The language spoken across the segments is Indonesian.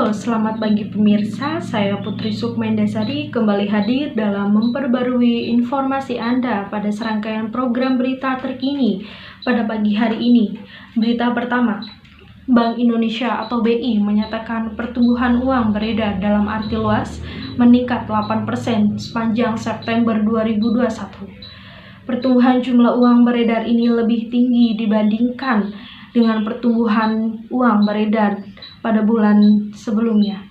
Halo, selamat pagi pemirsa. Saya Putri Sukmendasari kembali hadir dalam memperbarui informasi Anda pada serangkaian program berita terkini pada pagi hari ini. Berita pertama, Bank Indonesia atau BI menyatakan pertumbuhan uang beredar dalam arti luas meningkat 8% sepanjang September 2021. Pertumbuhan jumlah uang beredar ini lebih tinggi dibandingkan dengan pertumbuhan uang beredar pada bulan sebelumnya,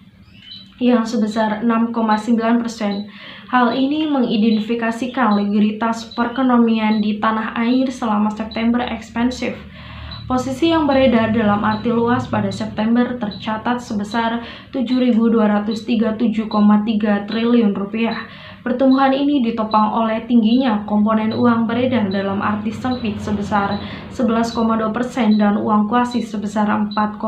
yang sebesar 6,9%. Hal ini mengidentifikasikan likuiditas perekonomian di tanah air selama September ekspansif. Posisi yang beredar dalam arti luas pada September tercatat sebesar 7.237,3 triliun rupiah. Pertumbuhan ini ditopang oleh tingginya komponen uang beredar dalam arti sempit sebesar 11,2% dan uang kuasi sebesar 4,5%.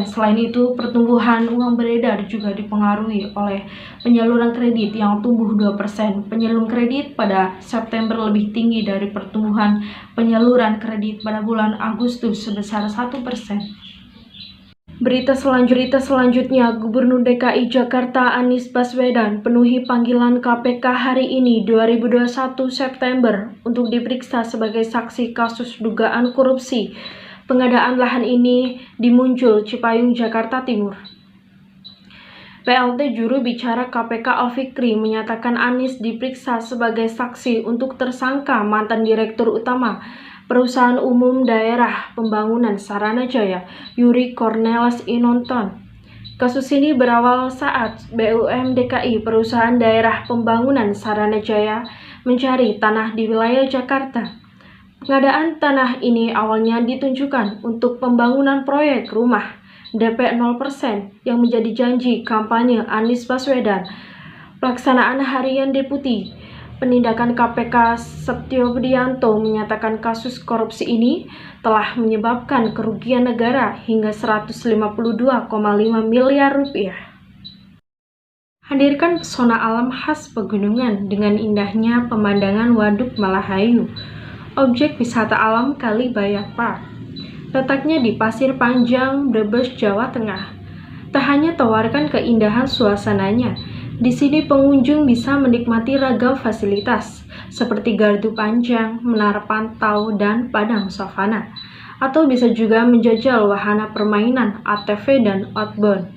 Selain itu, pertumbuhan uang beredar juga dipengaruhi oleh penyaluran kredit yang tumbuh 2%. Penyaluran kredit pada September lebih tinggi dari pertumbuhan penyaluran kredit pada bulan Agustus sebesar 1%. Berita selanjutnya, Gubernur DKI Jakarta Anies Baswedan penuhi panggilan KPK hari ini 2021 September untuk diperiksa sebagai saksi kasus dugaan korupsi pengadaan lahan ini di Muncul, Cipayung, Jakarta Timur. PLT juru bicara KPK Al-Fikri menyatakan Anies diperiksa sebagai saksi untuk tersangka mantan Direktur Utama Perusahaan Umum Daerah Pembangunan Saranajaya, Yuri Cornelis Inonton. Kasus ini berawal saat BUMN DKI Perusahaan Daerah Pembangunan Saranajaya mencari tanah di wilayah Jakarta. Pengadaan tanah ini awalnya ditunjukkan untuk pembangunan proyek rumah DP 0% yang menjadi janji kampanye Anies Baswedan. Pelaksanaan harian Deputi Penindakan KPK Setio Budianto menyatakan kasus korupsi ini telah menyebabkan kerugian negara hingga 152,5 miliar rupiah. Hadirkan pesona alam khas pegunungan dengan indahnya pemandangan Waduk Malahayu, objek wisata alam Kalibaya Park. Letaknya di Pasir Panjang, Brebes, Jawa Tengah. Tak hanya tawarkan keindahan suasananya, di sini pengunjung bisa menikmati ragam fasilitas seperti gardu panjang, menara pantau, dan padang savana. Atau bisa juga menjajal wahana permainan ATV dan outbound.